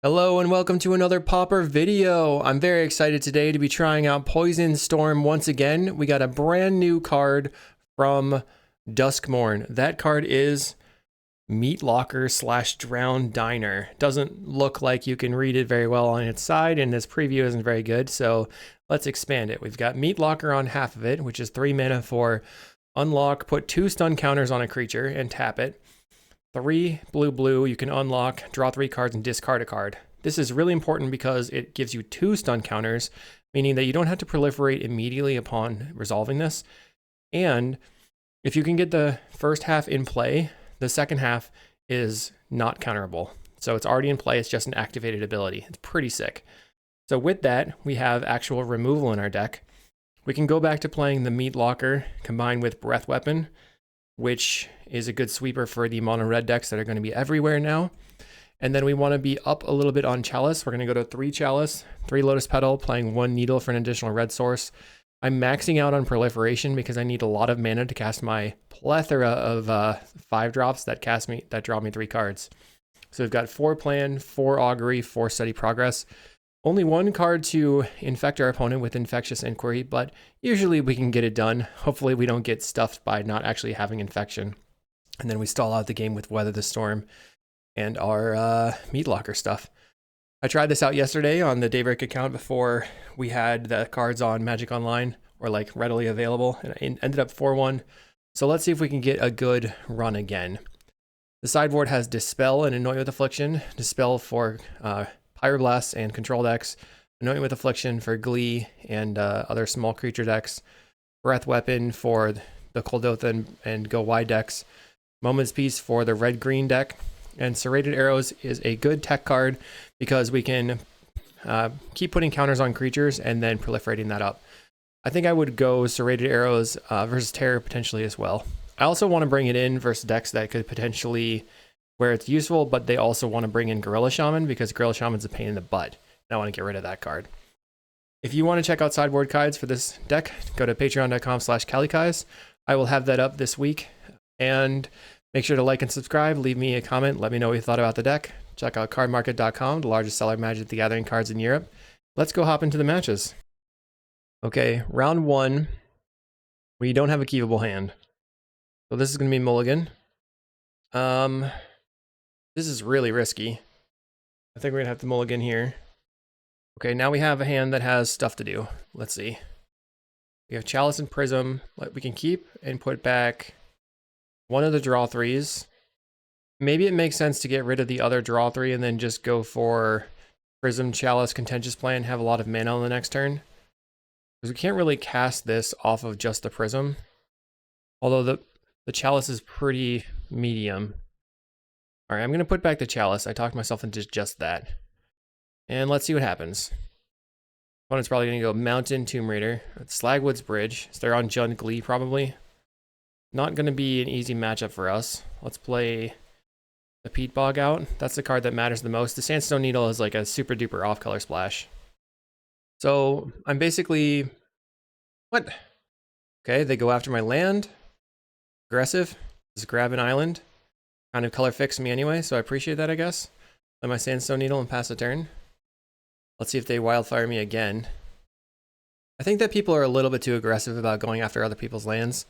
Hello and welcome to another Pauper video. I'm very excited today to be trying out Poison Storm once again. We got a brand new card from Duskmourne. That card is Meat Locker / Drowned Diner. Doesn't look like you can read it very well on its side, and this preview isn't very good, so let's expand it. We've got Meat Locker on half of it, which is 3 mana for unlock, put 2 stun counters on a creature, and tap it. 3 blue, you can unlock, draw 3 cards, and discard a card. This is really important because it gives you 2 stun counters, meaning that you don't have to proliferate immediately upon resolving this. And if you can get the first half in play, the second half is not counterable. So it's already in play, it's just an activated ability. It's pretty sick. So with that, we have actual removal in our deck. We can go back to playing the Meat Locker combined with Breath Weapon, which is a good sweeper for the mono red decks that are going to be everywhere now. And then we want to be up a little bit on Chalice. We're going to go to 3 Chalice, 3 Lotus Petal, playing 1 Needle for an additional red source. I'm maxing out on Proliferation because I need a lot of mana to cast my plethora of 5 drops that draw me 3 cards. So we've got 4 Plan, 4 Augury, 4 Steady Progress. Only 1 card to infect our opponent with Infectious Inquiry, but usually we can get it done. Hopefully we don't get stuffed by not actually having infection. And then we stall out the game with Weather the Storm and our Meat Locker stuff. I tried this out yesterday on the Daybreak account before we had the cards on Magic Online or like readily available, and I ended up 4-1. So let's see if we can get a good run again. The sideboard has Dispel and Anoint with Affliction. Dispel for Pyroblast and Control decks, Anoint with Affliction for Glee and other small creature decks, Breath Weapon for the Kuldotha and Go Wide decks, Moment's Peace for the red-green deck, and Serrated Arrows is a good tech card because we can keep putting counters on creatures and then proliferating that up. I think I would go Serrated Arrows versus Terror potentially as well. I also want to bring it in versus decks that could potentially, where it's useful, but they also want to bring in Gorilla Shaman because Gorilla Shaman's a pain in the butt. And I want to get rid of that card. If you want to check out sideboard guides for this deck, go to patreon.com/kalikaiz. I will have that up this week. And make sure to like and subscribe, leave me a comment, let me know what you thought about the deck. Check out cardmarket.com, the largest seller of Magic the Gathering cards in Europe. Let's go hop into the matches. Okay, round 1. We don't have a keepable hand. So this is going to be mulligan. This is really risky. I think we're going to have to mulligan here. Okay, now we have a hand that has stuff to do. Let's see. We have Chalice and Prism. We can keep and put back one of the draw 3s. Maybe it makes sense to get rid of the other draw 3 and then just go for Prism, Chalice, Contentious Plan, have a lot of mana on the next turn. Because we can't really cast this off of just the Prism. Although the Chalice is pretty medium. Alright, I'm going to put back the Chalice. I talked myself into just that. And let's see what happens. Opponent's probably going to go Mountain, Tomb Raider. Slagwood's Bridge. So they're on Jund Glee probably. Not going to be an easy matchup for us. Let's play the Peat Bog out. That's the card that matters the most. The Sandstone Needle is like a super duper off color splash. So I'm basically... What? Okay, they go after my land. Aggressive. Just grab an island. Kind of color fix me anyway, so I appreciate that, I guess. Play my Sandstone Needle and pass a turn. Let's see if they wildfire me again. I think that people are a little bit too aggressive about going after other people's lands.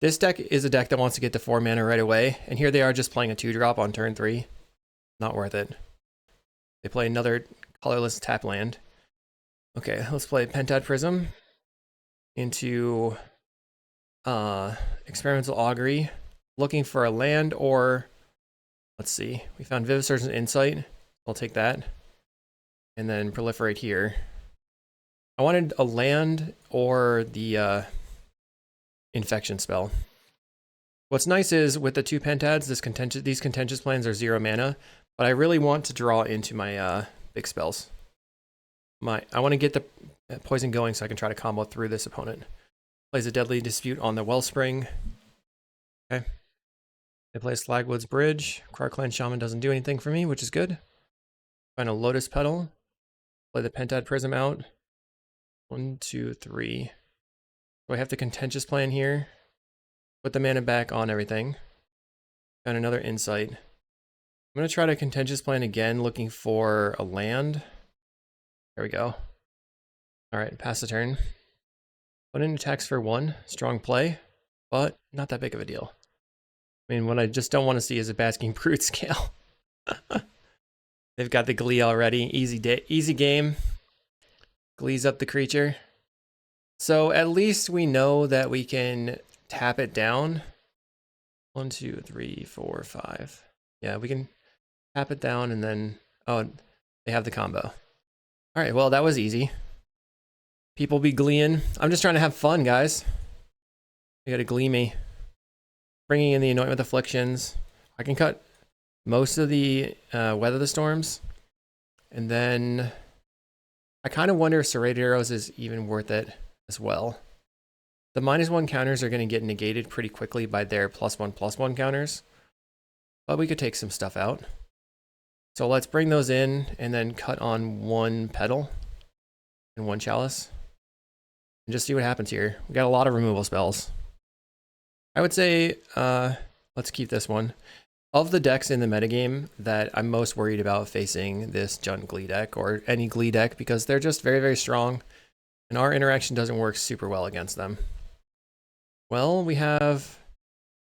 This deck is a deck that wants to get to 4 mana right away, and here they are just playing a 2-drop on turn 3. Not worth it. They play another colorless tap land. Okay, let's play Pentad Prism into Experimental Augury, looking for a land or... Let's see, we found Vivisurgent Insight. I'll take that. And then proliferate here. I wanted a land or the infection spell. What's nice is with the 2 Pentads, these contentious plans are 0 mana, but I really want to draw into my big spells. I want to get the poison going so I can try to combo through this opponent. Plays a Deadly Dispute on the Wellspring. Okay. They play Slagwood's Bridge. Krark-Clan Shaman doesn't do anything for me, which is good. Find a Lotus Petal. Play the Pentad Prism out. 1, 2, 3. So I have the Contentious Plan here. Put the mana back on everything. Found another Insight. I'm going to try to contentious plan again, looking for a land. There we go. All right, pass the turn. Opponent attacks for 1. Strong play, but not that big of a deal. I mean, what I just don't want to see is a Basking Brute scale. They've got the Glee already. Easy game. Glee's up the creature. So at least we know that we can tap it down. 1, 2, 3, 4, 5. Yeah, we can tap it down and then... Oh, they have the combo. All right, well, that was easy. People be gleeing. I'm just trying to have fun, guys. You gotta glee me. Bringing in the Anoint with Afflictions. I can cut most of the Weather the Storms. And then I kind of wonder if Serrated Arrows is even worth it as well. The -1 counters are going to get negated pretty quickly by their +1/+1 counters. But we could take some stuff out. So let's bring those in and then cut on 1 Petal and 1 Chalice. And just see what happens here. We got a lot of removal spells. I would say, let's keep this one. Of the decks in the metagame that I'm most worried about facing this Jund Glee deck, or any Glee deck, because they're just very, very strong, and our interaction doesn't work super well against them. Well, we have...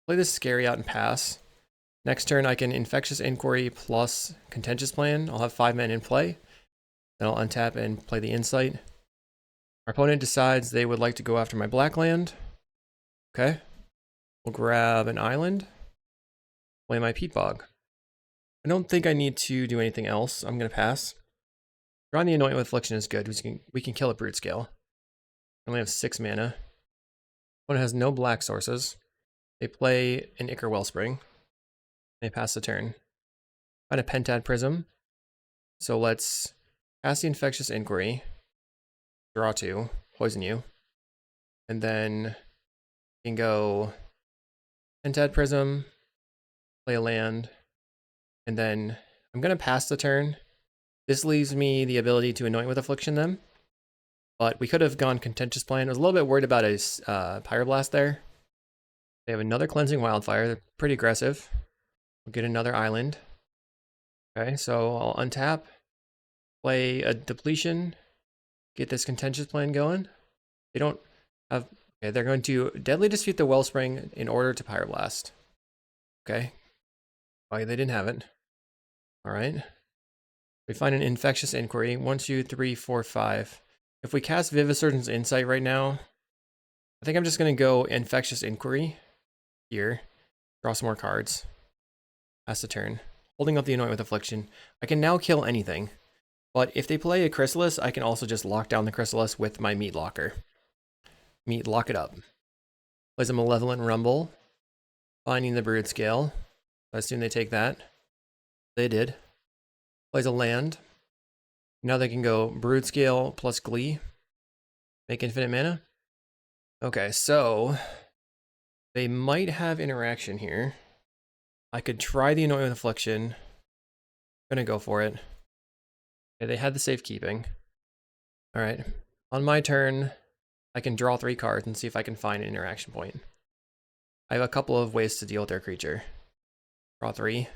Play this Scary out and pass. Next turn, I can Infectious Inquiry plus Contentious Plan. I'll have 5 men in play. Then I'll untap and play the Insight. Our opponent decides they would like to go after my black land. Okay. We'll grab an island. Play my Peat Bog. I don't think I need to do anything else. I'm going to pass. Drawing the Anoint with Affliction is good. We can kill a Brute Scale. I only have 6 mana. Opponent has no black sources. They play an Ichor Wellspring. They pass the turn. Find a Pentad Prism. So let's cast the Infectious Inquiry. Draw 2. Poison you. And then you can go Pentad Prism. Play a land. And then I'm going to pass the turn. This leaves me the ability to Anoint with Affliction them. But we could have gone Contentious Plan. I was a little bit worried about his Pyroblast there. They have another Cleansing Wildfire. They're pretty aggressive. We'll get another island. Okay, so I'll untap. Play a Depletion. Get this Contentious Plan going. They don't have... Okay, they're going to Deadly Dispute the Wellspring in order to Pyroblast. Okay. Oh, they didn't have it. All right. We find an Infectious Inquiry. 1, 2, 3, 4, 5. If we cast Vivisurgent's Insight right now, I think I'm just going to go Infectious Inquiry here. Draw some more cards. Pass the turn. Holding up the Anoint with Affliction. I can now kill anything. But if they play a Chrysalis, I can also just lock down the Chrysalis with my Meat Locker. Meat, lock it up. Plays a Malevolent Rumble. Finding the Brood Scale. I assume they take that. They did. Plays a land. Now they can go Brood Scale plus Glee. Make infinite mana. Okay, so they might have interaction here. I could try the Anoint with Affliction. I'm gonna go for it. Okay, they had the safekeeping. Alright. On my turn, I can draw 3 cards and see if I can find an interaction point. I have a couple of ways to deal with their creature. Draw 3.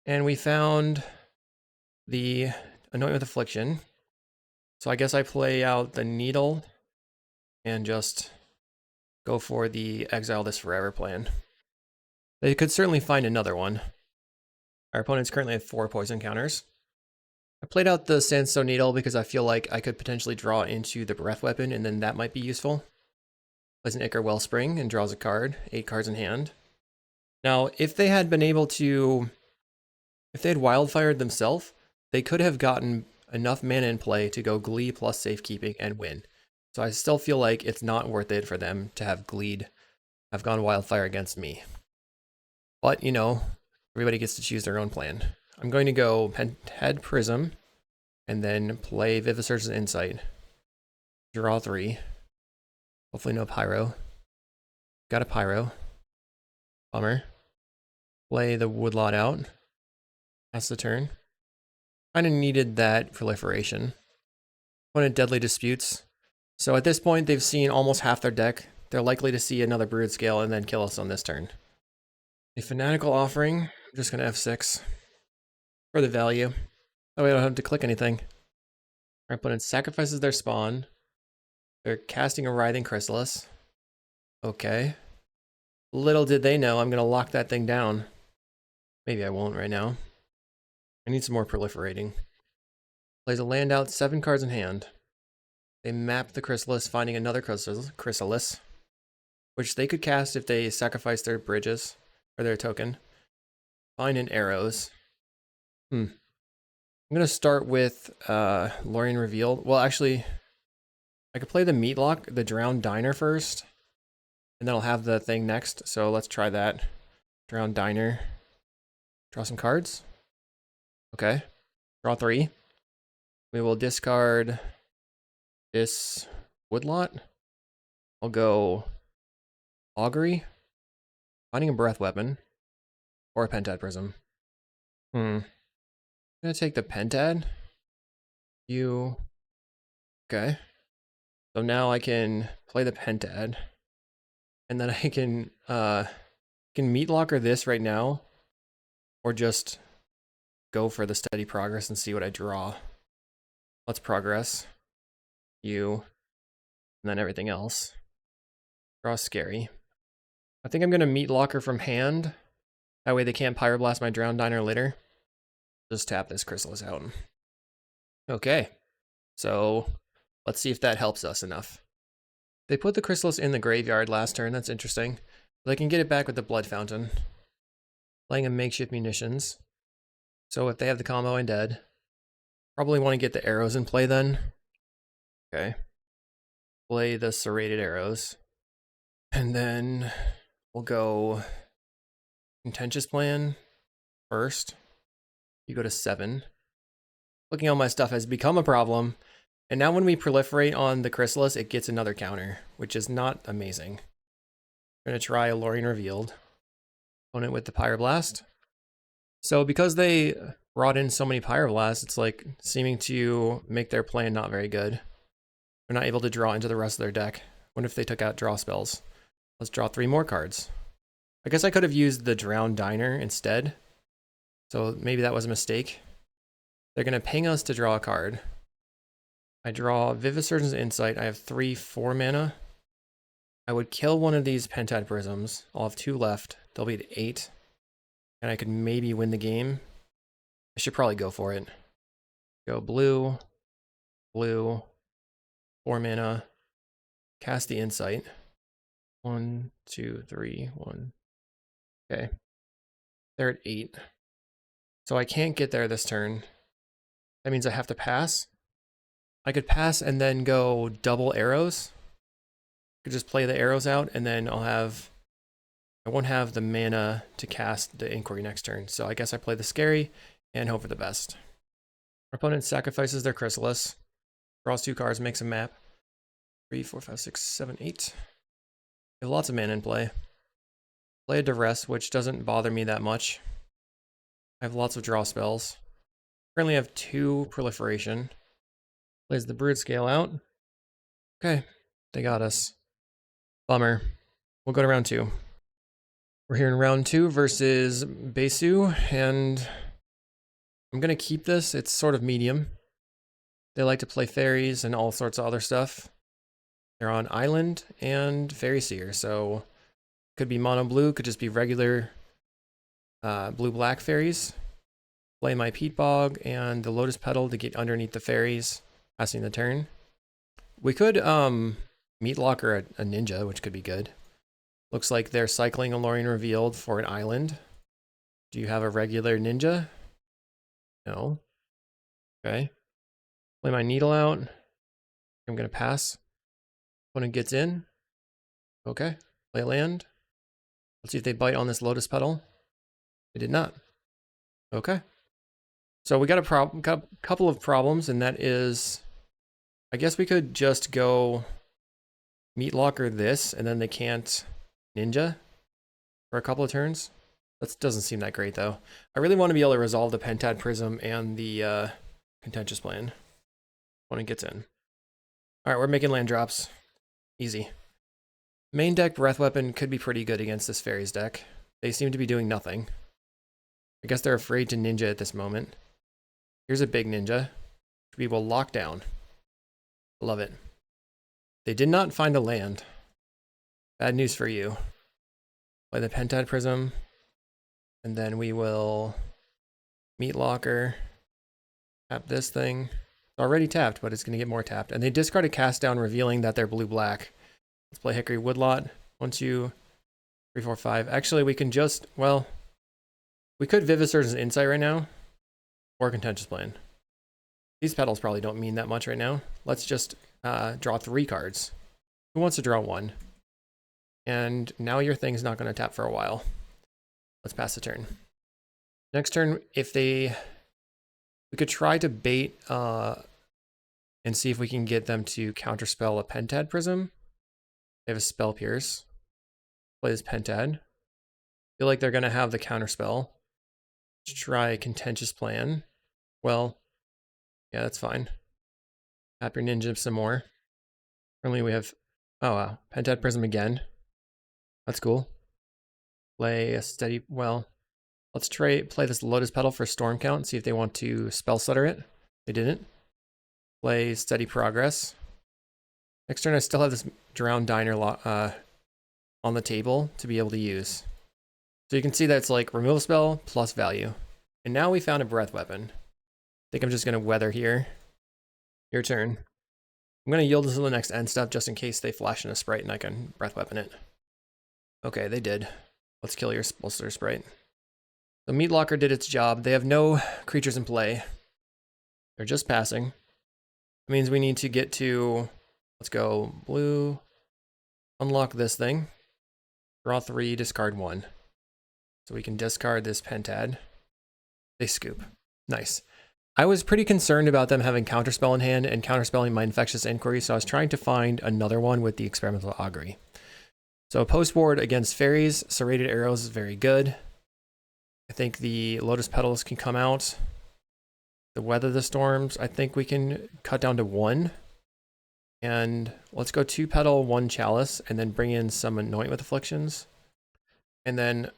And we found the Anoint with Affliction. So I guess I play out the Needle and just go for the Exile This Forever plan. They could certainly find another one. Our opponent's currently at 4 poison counters. I played out the Sandstone Needle because I feel like I could potentially draw into the Breath Weapon and then that might be useful. Plays an Ichor Wellspring and draws a card. 8 cards in hand. Now, if they had been able to... If they had Wildfired themselves, they could have gotten enough mana in play to go Glee plus Safekeeping and win. So I still feel like it's not worth it for them to have Gleed, have gone Wildfire against me. But, you know, everybody gets to choose their own plan. I'm going to go Pentad Prism, and then play Vivisurgent's Insight. Draw 3. Hopefully no Pyro. Got a Pyro. Bummer. Play the Woodlot out. Pass the turn. Kind of needed that proliferation. Opponent Deadly Disputes. So at this point, they've seen almost half their deck. They're likely to see another Brood Scale and then kill us on this turn. A Fanatical Offering. I'm just going to F6. for the value. That way I don't have to click anything. Our opponent sacrifices their spawn. They're casting a Writhing Chrysalis. Okay. Little did they know I'm going to lock that thing down. Maybe I won't right now. I need some more proliferating. Plays a land out, 7 cards in hand. They map the Chrysalis, finding another Chrysalis, which they could cast if they sacrifice their bridges, or their token. Find an arrows. I'm going to start with Lorien Revealed. Well, actually, I could play the Meatlock, the Drowned Diner first, and then I'll have the thing next. So let's try that. Drowned Diner. Draw some cards. Okay. Draw 3. We will discard this Woodlot. I'll go Augury, finding a Breath Weapon, or a Pentad Prism. I'm gonna take the Pentad. Okay. So now I can play the Pentad, and then I can Meatlocker this right now, or just go for the Steady Progress and see what I draw. Let's progress. And then everything else. Draw Scary. I think I'm gonna Meatlocker from hand. That way they can't Pyroblast my Drowned Diner later. Just tap this Chrysalis out. Okay. So let's see if that helps us enough. They put the Chrysalis in the graveyard last turn. That's interesting. They can get it back with the Blood Fountain. Playing a Makeshift Munitions. So if they have the combo and dead, probably want to get the arrows in play then. Okay. Play the Serrated Arrows. And then we'll go Contentious Plan first. You go to 7. Looking at all my stuff has become a problem. And now when we proliferate on the Chrysalis, it gets another counter, which is not amazing. We're going to try a Lorien Revealed. Opponent with the Pyroblast. So because they brought in so many Pyroblasts, it's like seeming to make their plan not very good. They're not able to draw into the rest of their deck. What if they took out draw spells? Let's draw 3 more cards. I guess I could have used the Drowned Diner instead. So maybe that was a mistake. They're going to ping us to draw a card. I draw Vivid Surgeon's Insight. I have 3 4 mana. I would kill one of these Pentad Prisms. I'll have 2 left. They'll be at 8. And I could maybe win the game. I should probably go for it. Go blue, blue, 4 mana. Cast the Insight. 1, 2, 3, 1. Okay. They're at 8. So I can't get there this turn. That means I have to pass. I could pass and then go double arrows. I could just play the arrows out, and then I won't have the mana to cast the Inquiry next turn. So I guess I play the Scary and hope for the best. Our opponent sacrifices their Chrysalis. Draws 2 cards, makes a map. 3, 4, 5, 6, 7, 8. They have lots of mana in play. Play a Duress, which doesn't bother me that much. I have lots of draw spells. Currently have 2 proliferation. Plays the Brood Scale out. Okay, they got us. Bummer. We'll go to round 2. We're here in round 2 versus Besu, and I'm gonna keep this. It's sort of medium. They like to play fairies and all sorts of other stuff. They're on Island and Fairy Seer, so could be mono blue, could just be regular blue-black fairies. Play my Peat Bog and the Lotus Petal to get underneath the fairies, passing the turn. We could Meatlocker a ninja, which could be good. Looks like they're cycling a Lorien Revealed for an island. Do you have a regular ninja? No. Okay. Play my Needle out. I'm going to pass. Opponent gets in. Okay. Play land. Let's see if they bite on this Lotus Petal. They did not. Okay. So we got a couple of problems, and that is, I guess we could just go Meatlocker this, and then they can't ninja for a couple of turns. That doesn't seem that great, though. I really want to be able to resolve the Pentad Prism and the Contentious Plan. Opponent gets in. All right, we're making land drops. Easy. Main deck Breath Weapon could be pretty good against this Fairies deck. They seem to be doing nothing. I guess they're afraid to ninja at this moment. Here's a big ninja. We will lock down. Love it. They did not find a land. Bad news for you. Play the Pentad Prism. And then we will Meat Locker. Tap this thing. It's already tapped, but it's going to get more tapped. And they discard a cast down, revealing that they're blue-black. Let's play Hickory Woodlot. 1, 2, 3, 4, 5. Actually, we can just, well, we could Vivisurge's Insight right now. Or Contentious Plan. These petals probably don't mean that much right now. Let's just draw 3 cards. Who wants to draw 1? And now your thing's not going to tap for a while. Let's pass the turn. Next turn, we could try to bait and see if we can get them to counterspell a Pentad Prism. They have a Spell Pierce. Play this Pentad. Feel like they're going to have the counterspell. Let's try Contentious Plan. Well, yeah, that's fine. Tap your ninja some more. Currently we have, oh wow, Pentad Prism again. That's cool. Play a steady, well, let's play this Lotus Petal for Storm Count and see if they want to Spell Stutter it. They didn't. Play Steady Progress. Next turn I still have this Drowned Diner on the table to be able to use. So you can see that it's like remove a spell plus value. And now we found a Breath Weapon. I think I'm just going to Weather here. Your turn. I'm going to yield this to the next end step just in case they flash in a Sprite and I can Breath Weapon it. Okay, they did. Let's kill your Spellstutter Sprite. The Meat Locker did its job. They have no creatures in play. They're just passing. That means we need to get to, let's go blue, unlock this thing, draw 3, discard 1. So we can discard this Pentad. They scoop. Nice. I was pretty concerned about them having Counterspell in hand and counterspelling my Infectious Inquiry, so I was trying to find another one with the Experimental Augury. So post-board against fairies, Serrated Arrows is very good. I think the Lotus Petals can come out. The Weather the Storms, I think we can cut down to 1. And let's go 2 Petal, 1 Chalice, and then bring in some Anoint with Afflictions. And then I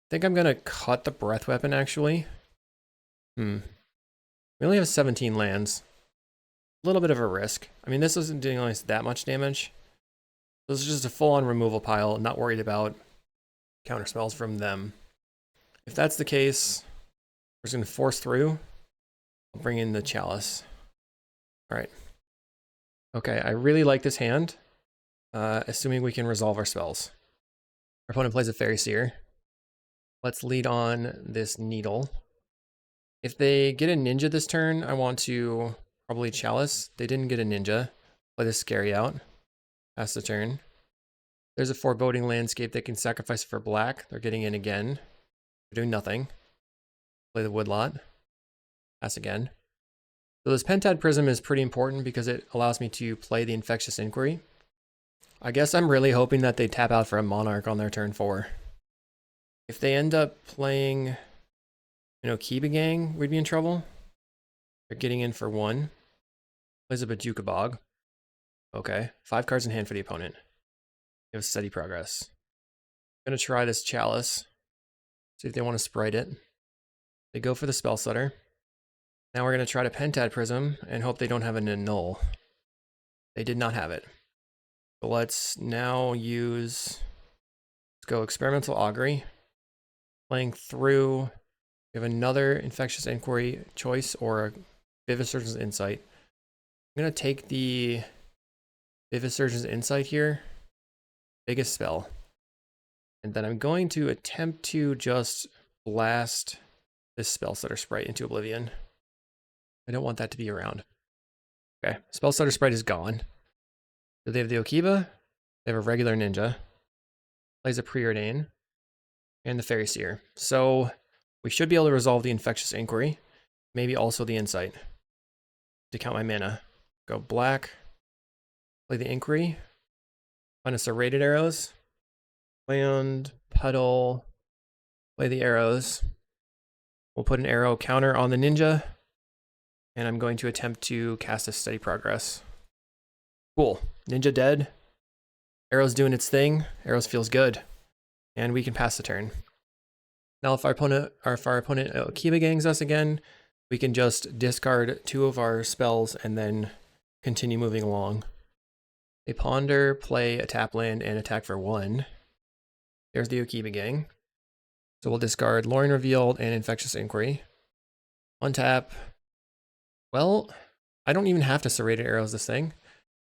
think I'm going to cut the Breath Weapon, actually. We only have 17 lands. A little bit of a risk. I mean, this isn't doing almost that much damage. This is just a full-on removal pile, not worried about counterspells from them. If that's the case, we're just going to force through. I'll bring in the Chalice. All right. Okay, I really like this hand, assuming we can resolve our spells. Our opponent plays a Fairy Seer. Let's lead on this Needle. If they get a Ninja this turn, I want to probably Chalice. They didn't get a Ninja. Play this Scary out. Pass the turn. There's a Foreboding Landscape they can sacrifice for black. They're getting in again. They're doing nothing. Play the Woodlot. Pass again. So this Pentad Prism is pretty important because it allows me to play the Infectious Inquiry. I guess I'm really hoping that they tap out for a Monarch on their turn 4. If they end up playing, Kiba Gang, we'd be in trouble. They're getting in for 1. Plays a Bajuka Bog. Okay, 5 cards in hand for the opponent. They have steady progress. I'm going to try this Chalice. See if they want to Sprite it. They go for the Spell Stutter. Now we're going to try to Pentad Prism and hope they don't have an Annul. They did not have it. So let's now use, let's go Experimental Augury. Playing through, we have another Infectious Inquiry choice or a Vivisurge's Insight. I'm going to take the Vivisurge's Insight here. Biggest spell. And then I'm going to attempt to just blast this Spellstutter Sprite into oblivion. I don't want that to be around. Okay, Spellstutter Sprite is gone. So they have the Okiba, they have a regular ninja, plays a Preordain, and the Fairy Seer. So we should be able to resolve the Infectious Inquiry, maybe also the Insight. To count my mana. Go black, play the Inquiry, find a Serrated Arrows, land, Petal, play the arrows. We'll put an arrow counter on the ninja, and I'm going to attempt to cast a Steady Progress. Cool. Ninja dead. Arrow's doing its thing. Arrows feels good. And we can pass the turn. Now if our opponent Kiba gangs us again, we can just discard 2 of our spells and then continue moving along. They ponder, play a tap land, and attack for 1. There's the Okiba gang. So we'll discard Lorien Revealed and Infectious Inquiry. Untap. Well, I don't even have to Serrated Arrows this thing.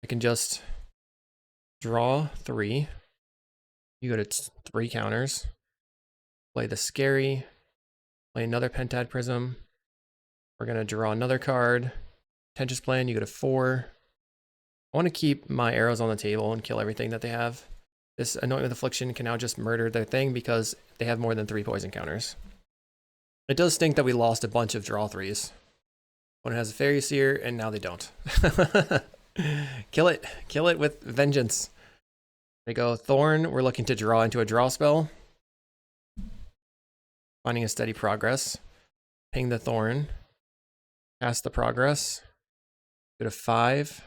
I can just draw 3. You go to 3 counters. Play the Scary. Play another Pentad Prism. We're going to draw another card. Contentious Plan, you go to 4. I want to keep my arrows on the table and kill everything that they have. This Anointment with Affliction can now just murder their thing because they have more than 3 poison counters. It does stink that we lost a bunch of draw 3s. One has a Fairy Seer, and now they don't. Kill it. Kill it with vengeance. They go Thorn. We're looking to draw into a draw spell. Finding a Steady Progress. Ping the Thorn. Cast the Progress. Go to 5.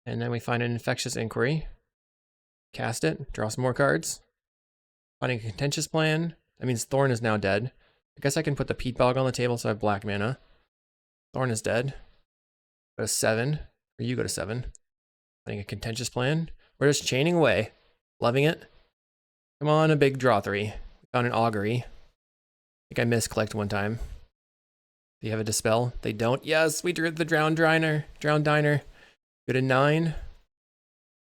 And then we find an Infectious Inquiry. Cast it. Draw some more cards. Finding a Contentious Plan. That means Thorn is now dead. I guess I can put the Peat Bog on the table so I have black mana. Thorn is dead. Go to 7. Or you go to 7. Finding a Contentious Plan. We're just chaining away. Loving it. Come on, a big draw 3. We found an Augury. I think I misclicked one time. Do you have a Dispel? They don't. Yes, we drew the Drowned Diner. Go to 9.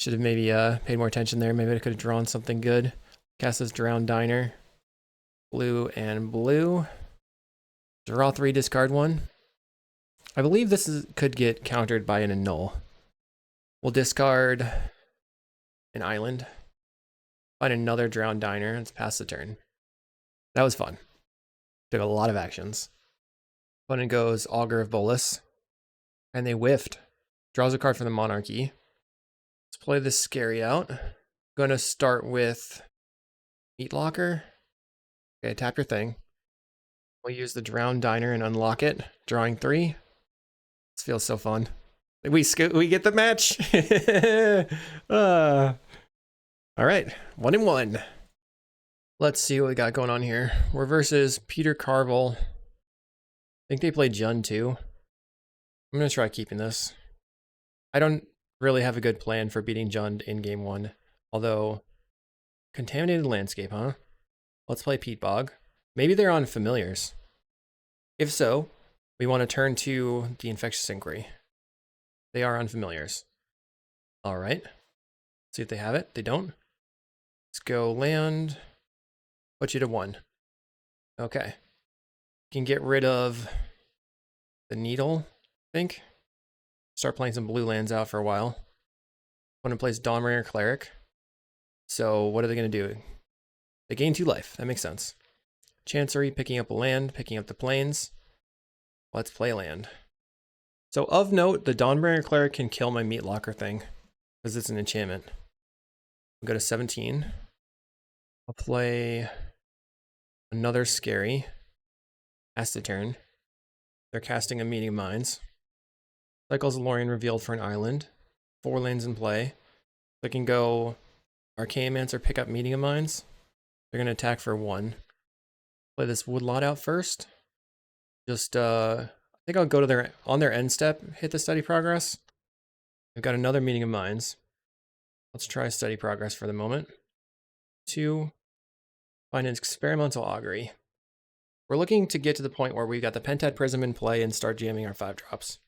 Should have maybe paid more attention there. Maybe I could have drawn something good. Cast this Drowned Diner. Blue and blue. Draw 3, discard 1. I believe this could get countered by an Annul. We'll discard an island. Find another Drowned Diner. Let's pass the turn. That was fun. Took a lot of actions. Opponent goes Augur of Bolas. And they whiffed. Draws a card from the Monarchy. Let's play this Scary out. Gonna start with Meat Locker. Okay, tap your thing. We'll use the Drowned Diner and unlock it. Drawing 3. This feels so fun. We get the match. All right, 1-1. Let's see what we got going on here. We're versus Peter Carvel. I think they played Jund too. I'm gonna try keeping this. I don't really have a good plan for beating Jund in game 1. Although, Contaminated Landscape, huh? Let's play Peat Bog. Maybe they're on Familiars. If so, we want to turn to the Infectious Inquiry. They are on Familiars. All right. See if they have it. They don't. Let's go land. Put you to 1. Okay. Can get rid of the Needle, I think. Start playing some blue lands out for a while. Want to play Dawnbringer Cleric. So what are they going to do? They gain 2 life. That makes sense. Chancery, picking up a land, picking up the plains. Let's play land. So of note, the Dawnbringer Cleric can kill my Meat Locker thing because it's an enchantment. I'll go to 17. I'll play another Scary. Pass the turn. They're casting a Meeting of Minds. Cycles Lorien Revealed for an island. 4 lands in play. They can go Archaeomancer, pick up Meeting of Minds. They're going to attack for 1. Play this Woodlot out first. Just, I think I'll go to on their end step, hit the Steady Progress. I've got another Meeting of Minds. Let's try Steady Progress for the moment. 2. Find an Experimental Augury. We're looking to get to the point where we've got the Pentad Prism in play and start jamming our 5-drops.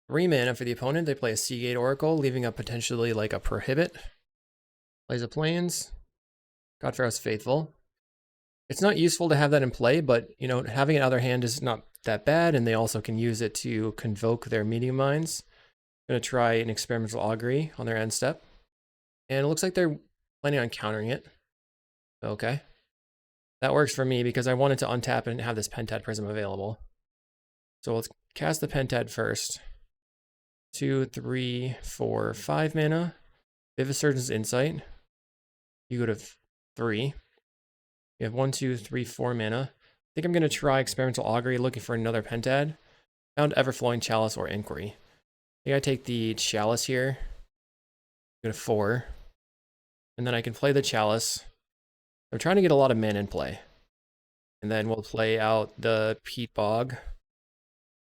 3 mana for the opponent. They play a Seagate Oracle, leaving up potentially like a Prohibit. Plays a Plains. Godfarrow's Faithful. It's not useful to have that in play, but you know, having another hand is not that bad, and they also can use it to convoke their Meeting of Minds. I'm going to try an Experimental Augury on their end step. And it looks like they're planning on countering it. Okay. That works for me because I wanted to untap and have this Pentad Prism available. So let's cast the Pentad first. 2, 3, 4, 5 mana. Vivisurgeon's Insight. You go to 3. You have 1, 2, 3, 4 mana. I think I'm going to try Experimental Augury, looking for another Pentad. Found Everflowing Chalice or Inquiry. I think I take the Chalice here. Go to 4. And then I can play the Chalice. I'm trying to get a lot of mana in play. And then we'll play out the Peat Bog.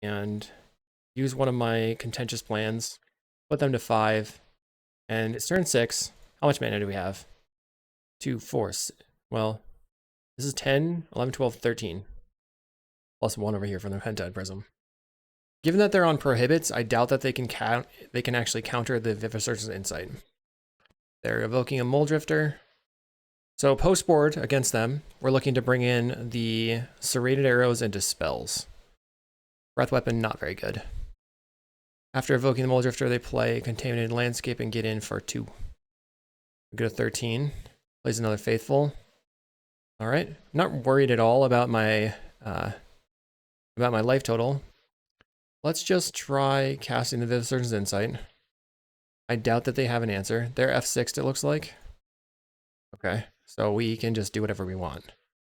and use one of my contentious plans, put them to 5, and it's turn 6. How much mana do we have? 2, 4, well, this is 10, 11, 12, 13. Plus 1 over here from the Pentad Prism. Given that they're on prohibits, I doubt that they can actually counter the Vivisearch's Insight. They're evoking a Mulldrifter. So post-board against them, we're looking to bring in the Serrated Arrows and Dispels. Breath Weapon, not very good. After evoking the Mulldrifter, they play Contaminated Landscape and get in for 2. We go to 13. Plays another Faithful. All right, not worried at all about my life total. Let's just try casting the Vivisearch's Insight. I doubt that they have an answer. They're F6'd, it looks like. Okay, so we can just do whatever we want.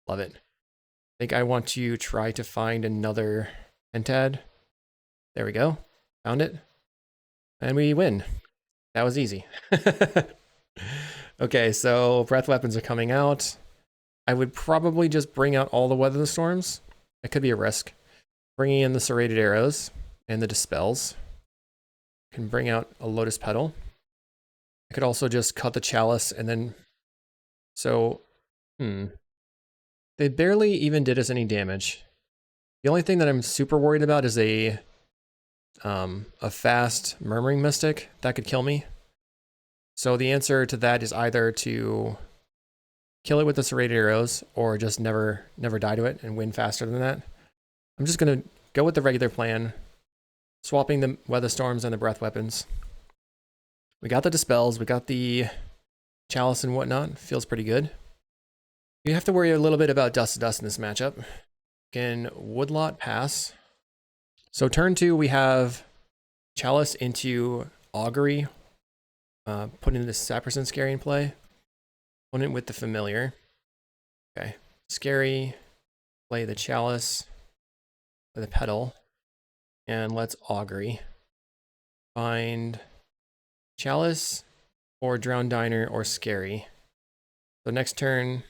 Love it. I think I want to try to find another Pentad. There we go. Found it. And we win. That was easy. Okay, so Breath Weapons are coming out. I would probably just bring out all the Weather the Storms. That could be a risk. Bringing in the Serrated Arrows and the Dispels. Can bring out a Lotus Petal. I could also just cut the Chalice and then... So, They barely even did us any damage. The only thing that I'm super worried about is a fast Murmuring Mystic. That could kill me. So the answer to that is either to kill it with the Serrated Arrows or just never die to it and win faster than that. I'm just going to go with the regular plan, swapping the Weather Storms and the Breath Weapons. We got the Dispels, we got the Chalice and whatnot. Feels pretty good. You have to worry a little bit about Dust to Dust in this matchup. Can Woodlot pass? So turn 2, we have Chalice into Augury, putting the Saperson Scary in play. Opponent with the Familiar. Okay, Scary, play the Chalice, play the Petal, and let's Augury. Find Chalice or Drowned Diner or Scary. So next turn,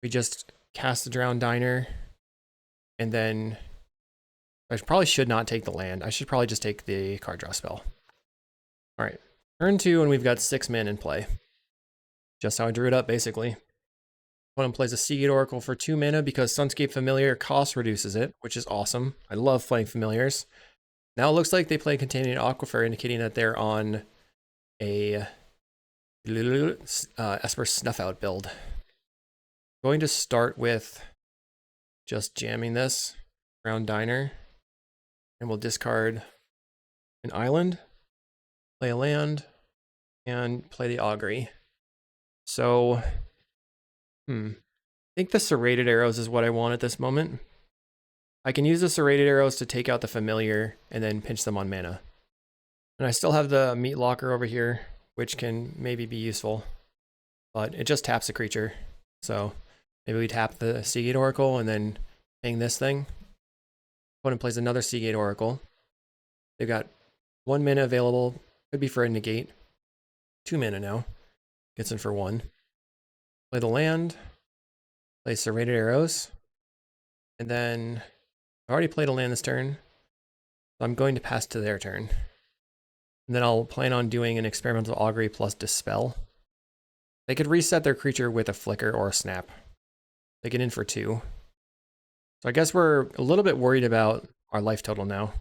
we just cast the Drowned Diner, and then I probably should not take the land. I should probably just take the card draw spell. All right, turn 2, and we've got 6 men in play. Just how I drew it up, basically. Opponent plays a Seagate Oracle for 2 mana because Sunscape Familiar cost reduces it, which is awesome. I love playing Familiars. Now it looks like they play Contaminated Aquifer, indicating that they're on a Esper Snuff Out build. I'm going to start with just jamming this Drowned Diner, and we'll discard an island, play a land, and play the Augury. So, I think the Serrated Arrows is what I want at this moment. I can use the Serrated Arrows to take out the Familiar and then pinch them on mana. And I still have the Meat Locker over here, which can maybe be useful, but it just taps a creature. So maybe we tap the Seagate Oracle and then ping this thing. Opponent plays another Seagate Oracle. They've got 1 mana available, could be for a negate. 2 mana now. Gets in for 1. Play the land. Play Serrated Arrows. And then I already played a land this turn, so I'm going to pass to their turn. And then I'll plan on doing an Experimental Augury plus Dispel. They could reset their creature with a Flicker or a Snap. They get in for 2. So I guess we're a little bit worried about our life total now.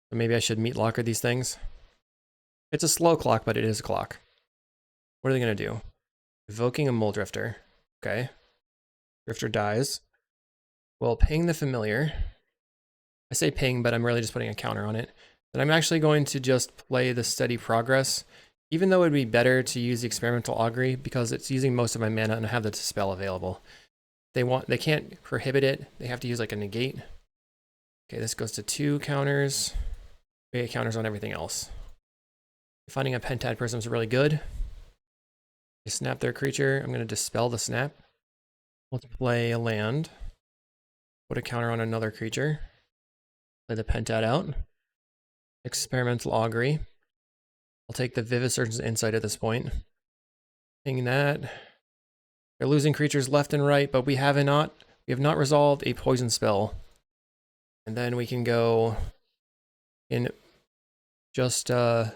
So maybe I should Meat Locker these things. It's a slow clock, but it is a clock. What are they going to do? Evoking a Mulldrifter. Okay. Drifter dies. Well, ping the Familiar. I say ping, but I'm really just putting a counter on it. Then I'm actually going to just play the Steady Progress, even though it would be better to use the Experimental Augury because it's using most of my mana and I have the Dispel available. They can't prohibit it. They have to use like a negate. Okay, this goes to 2 counters. We get counters on everything else. Finding a Pentad Prism is really good. They snap their creature. I'm going to Dispel the snap. Let's play a land. Put a counter on another creature. Play the Pentad out. Experimental Augury. I'll take the Vivisearch's Insight at this point. Ping that. They're losing creatures left and right, but we have not resolved a poison spell. And then we can go in just, let's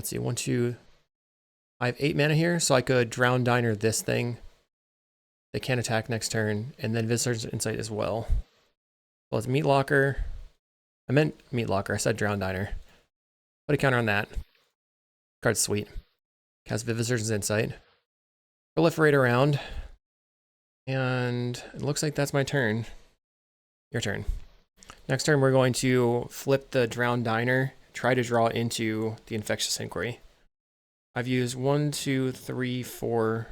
see, 1, 2, I have 8 mana here, so I could Drown Diner this thing. They can't attack next turn, and then Visitor's Insight as well. Well, it's Meat Locker. I meant Meat Locker, I said Drown Diner. Put a counter on that. Card's sweet. Cast Visitor's Insight. Proliferate around. And it looks like that's my turn. Your turn. Next turn, we're going to flip the Drown Diner, try to draw into the Infectious Inquiry. I've used 1, 2, 3, 4,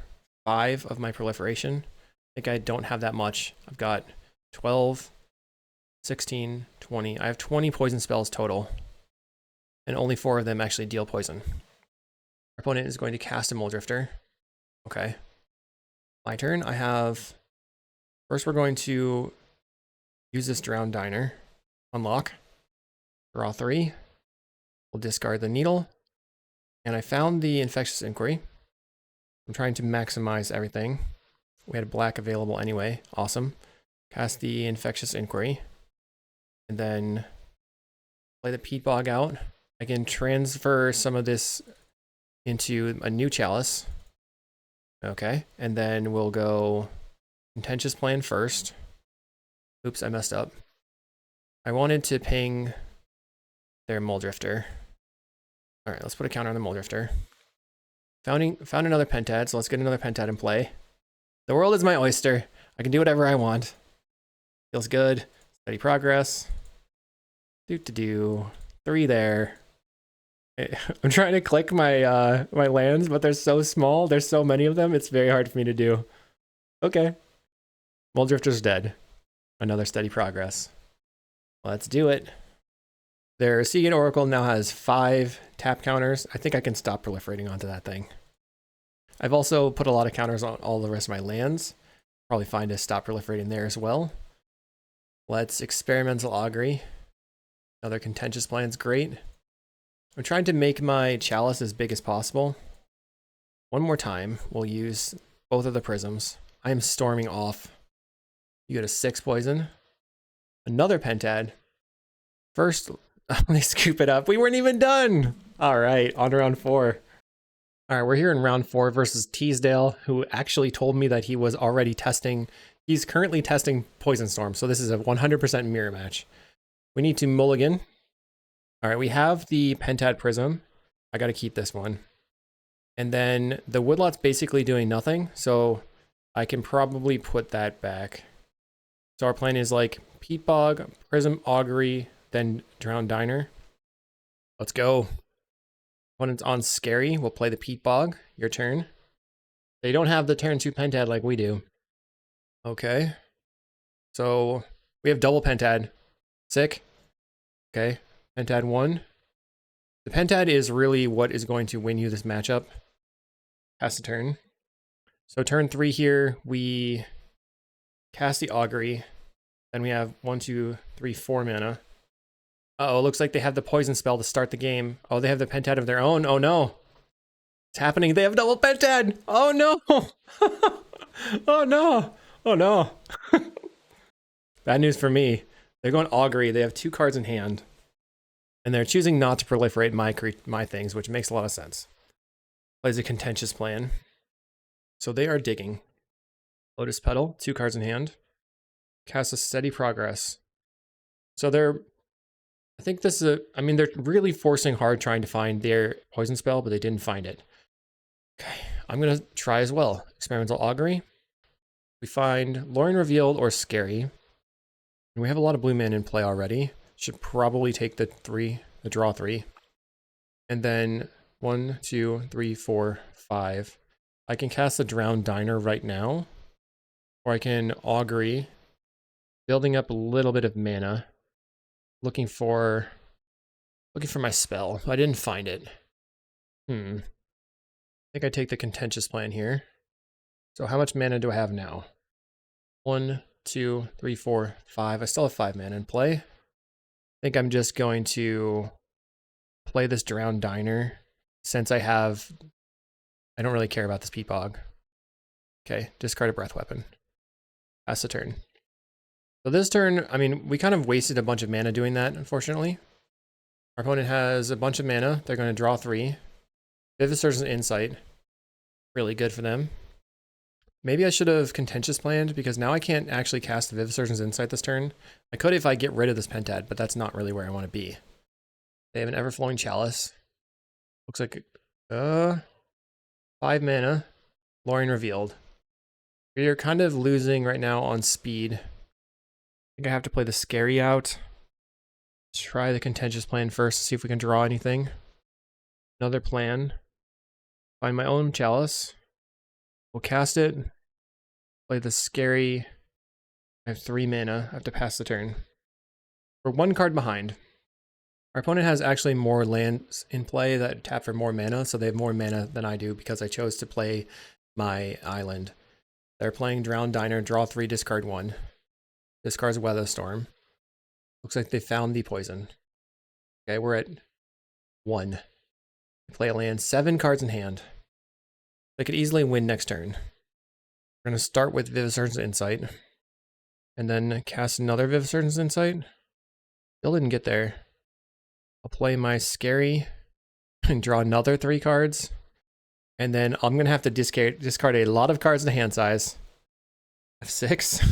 5 of my proliferation. I think I don't have that much. I've got 12, 16, 20. I have 20 poison spells total. And only 4 of them actually deal poison. Our opponent is going to cast a Muldrifter. Okay. My turn. I have... First, we're going to use this Drown Diner. Unlock. Draw 3. We'll discard the Needle. And I found the Infectious Inquiry. I'm trying to maximize everything. We had black available anyway. Awesome. Cast the Infectious Inquiry. And then play the Peat Bog out. I can transfer some of this into a new Chalice. Okay. And then we'll go Contentious Plan first. Oops, I messed up. I wanted to ping their Muldrifter. All right, let's put a counter on the Muldrifter. Found another Pentad, so let's get another Pentad in play. The world is my oyster. I can do whatever I want. Feels good. Steady progress. Do. 3 there. I'm trying to click my my lands, but they're so small. There's so many of them. It's very hard for me to do. Okay. Muldrifter's dead. Another steady progress. Let's do it. Their Seagate Oracle now has 5 tap counters. I think I can stop proliferating onto that thing. I've also put a lot of counters on all the rest of my lands. Probably fine to stop proliferating there as well. Let's Experimental Augury. Another Contentious Plan's great. I'm trying to make my Chalice as big as possible. One more time, we'll use both of the Prisms. I am storming off. You get a 6 poison. Another Pentad. First, let me scoop it up. We weren't even done. All right, on to round 4. All right, we're here in round 4 versus Teasdale, who actually told me that he was already testing. He's currently testing Poison Storm, so this is a 100% mirror match. We need to mulligan. All right, we have the Pentad Prism. I got to keep this one. And then the Woodlot's basically doing nothing, so I can probably put that back. So our plan is like Peat Bog, Prism, Augury, then Drown Diner. Let's go. When it's on Scary, we'll play the Peat Bog. Your turn. They don't have the turn 2 Pentad like we do. Okay. So we have double Pentad. Sick. Okay. Pentad 1. The Pentad is really what is going to win you this matchup. Pass a turn. So turn 3 here, we cast the Augury. Then we have 1, 2, 3, 4 mana. Uh-oh, looks like they have the poison spell to start the game. Oh, they have the Pentad of their own. Oh no. It's happening. They have double Pentad. Oh no. Oh no. Oh no. Bad news for me. They're going Augury. They have 2 cards in hand. And they're choosing not to proliferate my things, which makes a lot of sense. Plays a Contentious Plan. So they are digging. Lotus Petal, 2 cards in hand. Cast a Steady Progress. So I think this is they're really forcing hard trying to find their poison spell, but they didn't find it. Okay, I'm going to try as well. Experimental Augury. We find Lorien Revealed or Scary. And we have a lot of blue mana in play already. Should probably take the draw 3. And then 1, 2, 3, 4, 5. I can cast the Drown Diner right now. Or I can Augury, building up a little bit of mana. Looking for my spell. I didn't find it. I think I take the Contentious Plan here. So how much mana do I have now? 1, 2, 3, 4, 5. I still have 5 mana in play. I think I'm just going to play this Drown Diner since I don't really care about this Peat Bog. Okay, discard a Breath Weapon. Pass the turn. So this turn, I mean, we kind of wasted a bunch of mana doing that, unfortunately. Our opponent has a bunch of mana. They're going to draw 3. Vivid Surgeon's Insight. Really good for them. Maybe I should have Contentious planned, because now I can't actually cast the Vivid Surgeon's Insight this turn. I could if I get rid of this Pentad, but that's not really where I want to be. They have an Everflowing Chalice. Looks like 5 mana. Lorien Revealed. We are kind of losing right now on speed. I think I have to play the Scary out. Let's try the Contentious plan first to see if we can draw anything. Another plan. Find my own Chalice. We'll cast it. Play the Scary. I have 3 mana. I have to pass the turn. We're 1 card behind. Our opponent has actually more lands in play that tap for more mana, so they have more mana than I do because I chose to play my island. They're playing Drowned Diner, draw 3, discard 1. Discards Weatherstorm. Looks like they found the poison. Okay, we're at 1. Play a land, 7 cards in hand. They could easily win next turn. We're going to start with Vivid Surgeon's Insight. And then cast another Vivid Surgeon's Insight. Still didn't get there. I'll play my Scary and draw another 3 cards. And then I'm going to have to discard a lot of cards in the hand size. F6.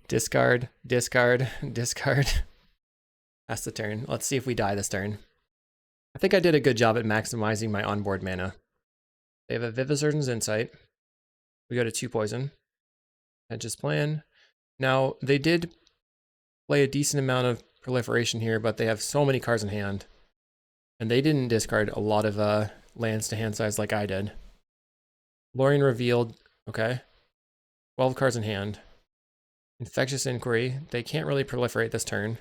Discard, discard, discard. That's the turn. Let's see if we die this turn. I think I did a good job at maximizing my onboard mana. They have a Vivid Surgeon's Insight. We go to 2 poison. Hedge's plan. Now, they did play a decent amount of proliferation here, but they have so many cards in hand. And they didn't discard a lot of lands to hand size like I did. Lorien Revealed. Okay. 12 cards in hand. Infectious Inquiry. They can't really proliferate this turn.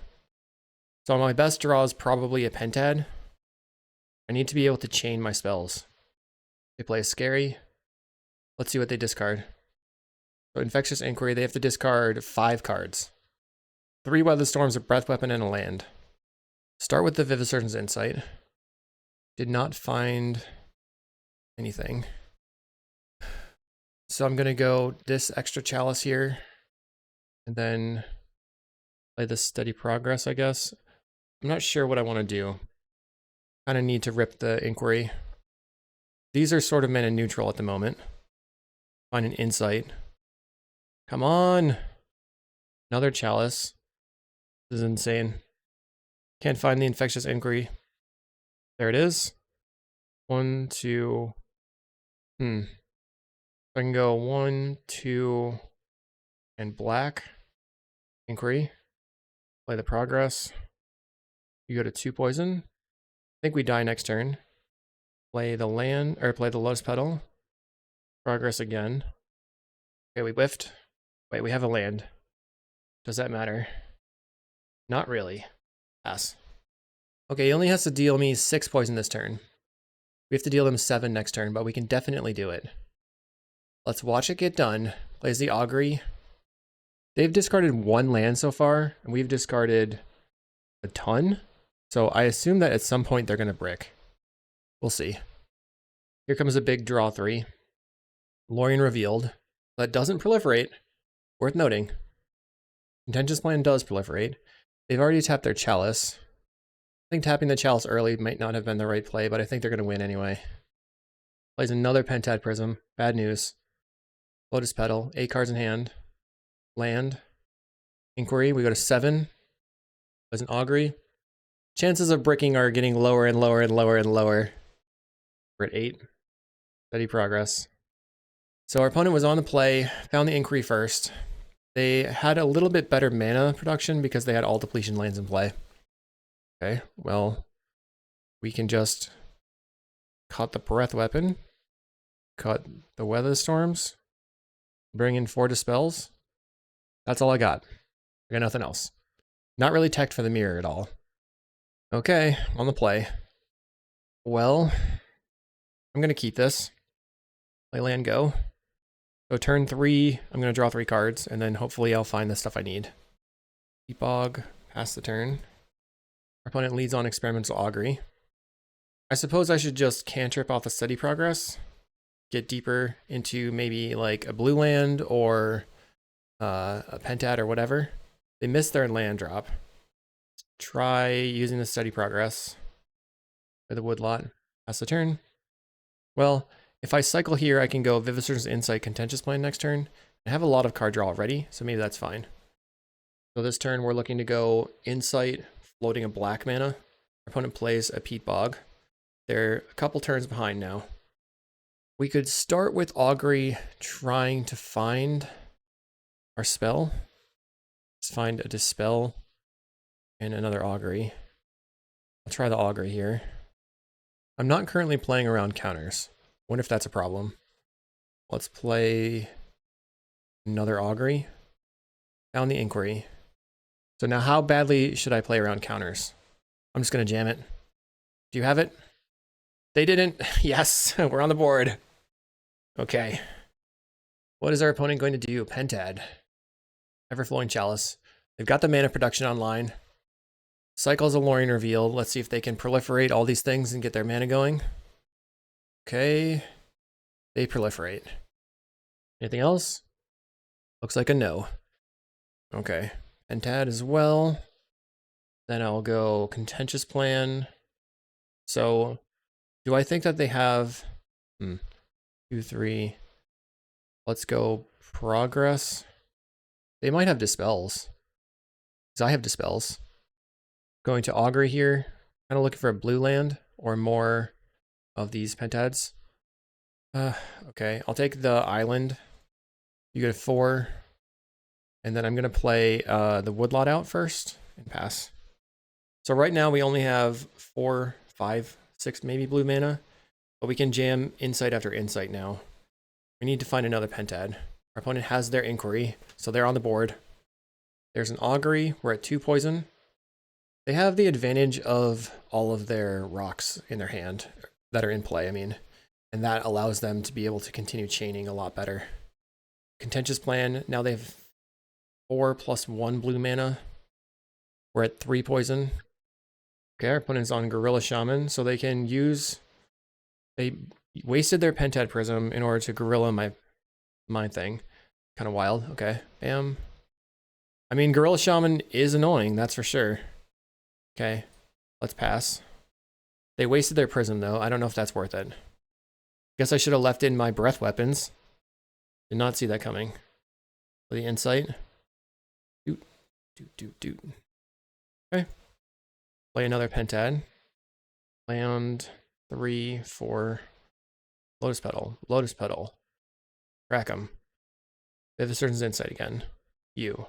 So my best draw is probably a Pentad. I need to be able to chain my spells. They play a Scary. Let's see what they discard. So Infectious Inquiry, they have to discard 5 cards. 3 Weatherstorms, a Breath Weapon, and a land. Start with the Vivid Surgeon's Insight. Did not find anything. So I'm going to go this extra Chalice here. And then play the Steady Progress, I guess. I'm not sure what I want to do. Kind of need to rip the Inquiry. These are sort of mana neutral at the moment. Find an Insight. Come on! Another Chalice. This is insane. Can't find the Infectious Inquiry. There it is. 1, 2. I can go 1, 2, and black. Inquiry. Play the Progress. You go to 2 poison. I think we die next turn. Play the land, or play the Lotus Petal. Progress again. Okay, we whiffed. Wait, we have a land. Does that matter? Not really. Pass. Okay, he only has to deal me 6 poison this turn. We have to deal them 7 next turn, but we can definitely do it. Let's watch it get done. Plays the Augury. They've discarded 1 land so far, and we've discarded a ton. So I assume that at some point they're going to brick. We'll see. Here comes a big draw 3. Lorien Revealed. That doesn't proliferate. Worth noting. Contentious plan does proliferate. They've already tapped their Chalice. I think tapping the Chalice early might not have been the right play, but I think they're going to win anyway. Plays another Pentad Prism. Bad news. Lotus Petal. 8 cards in hand. Land. Inquiry. We go to 7. Plays an Augury. Chances of bricking are getting lower and lower and lower and lower. We're at 8. Steady Progress. So our opponent was on the play, found the Inquiry first. They had a little bit better mana production because they had all depletion lands in play. Okay, well, we can just cut the Breath Weapon, cut the Weather Storms, bring in 4 Dispels. That's all I got. I got nothing else. Not really teched for the mirror at all. Okay, on the play. Well, I'm going to keep this. Play land go. So turn 3, I'm going to draw 3 cards, and then hopefully I'll find the stuff I need. Deep Bog, pass the turn. Our opponent leads on Experimental Augury. I suppose I should just cantrip off the Steady Progress. Get deeper into maybe like a blue land or a pentad or whatever. They missed their land drop. Try using the steady progress for the woodlot. Pass the turn. Well, if I cycle here, I can go Viviser's Insight, Contentious Plan next turn. I have a lot of card draw already, so maybe that's fine. So this turn, we're looking to go Insight, floating a black mana. Our opponent plays a Peat Bog. They're a couple turns behind now. We could start with Augury, trying to find our spell. Let's find a Dispel and another Augury. I'll try the Augury here. I'm not currently playing around counters. Wonder if that's a problem. Let's play another Augury. Found the Inquiry. So now how badly should I play around counters? I'm just going to jam it. Do you have it? They didn't. Yes, we're on the board. Okay. What is our opponent going to do? Pentad. Everflowing Chalice. They've got the mana production online. Cycles Alluring Reveal. Let's see if they can proliferate all these things and get their mana going. Okay. They proliferate. Anything else? Looks like a no. Okay. Pentad as well. Then I'll go Contentious Plan. So, do I think that they have... 2, 3... Let's go Progress. They might have Dispels. Because I have Dispels. Going to Augury here. Kind of looking for a blue land or more of these Pentads. Okay, I'll take the Island. You get a 4. And then I'm going to play the Woodlot out first and pass. So right now we only have 4, 5, 6 maybe blue mana. But we can jam Insight after Insight now. We need to find another Pentad. Our opponent has their Inquiry, so they're on the board. There's an Augury. We're at 2 poison. They have the advantage of all of their rocks in their hand that are in play, I mean. And that allows them to be able to continue chaining a lot better. Contentious Plan. Now they have 4 + 1 blue mana. We're at 3 poison. Okay, our opponent's on Gorilla Shaman, so they can use... They wasted their Pentad Prism in order to Gorilla my thing. Kind of wild. Okay, bam. I mean, Gorilla Shaman is annoying, that's for sure. Okay, let's pass. They wasted their Prism, though. I don't know if that's worth it. Guess I should have left in my Breath Weapons. Did not see that coming. For the Insight. Doot, doot, doot, doot. Okay. Play another Pentad. Land 3, 4. Lotus Petal. Lotus Petal. Crack 'em. Viviser's Insight again. You.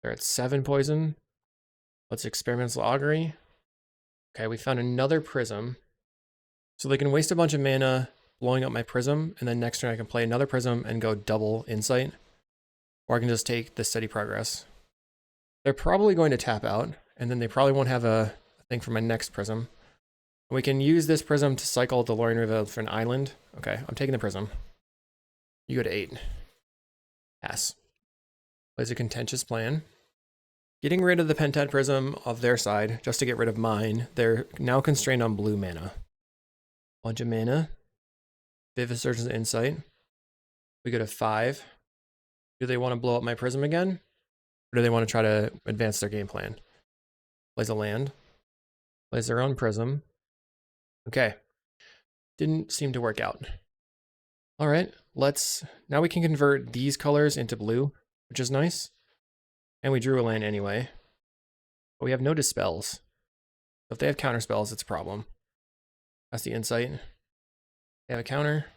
They're at 7 poison. Let's Experimental Augury. Okay, we found another Prism. So they can waste a bunch of mana blowing up my Prism, and then next turn I can play another Prism and go double Insight. Or I can just take the Steady Progress. They're probably going to tap out, and then they probably won't have a thing for my next Prism. We can use this Prism to cycle the Alluring Reveal for an Island. Okay, I'm taking the Prism. You go to 8. Pass. Plays a Contentious Plan. Getting rid of the Pentad Prism of their side, just to get rid of mine. They're now constrained on blue mana. Bunch of mana. Viviser's Insight. We go to 5. Do they want to blow up my Prism again? Or do they want to try to advance their game plan? Plays a land. Plays their own Prism. Okay. Didn't seem to work out. All right, now we can convert these colors into blue, which is nice. And we drew a land anyway. But we have no Dispels. So if they have counter spells, it's a problem. That's the Insight. They have a counter.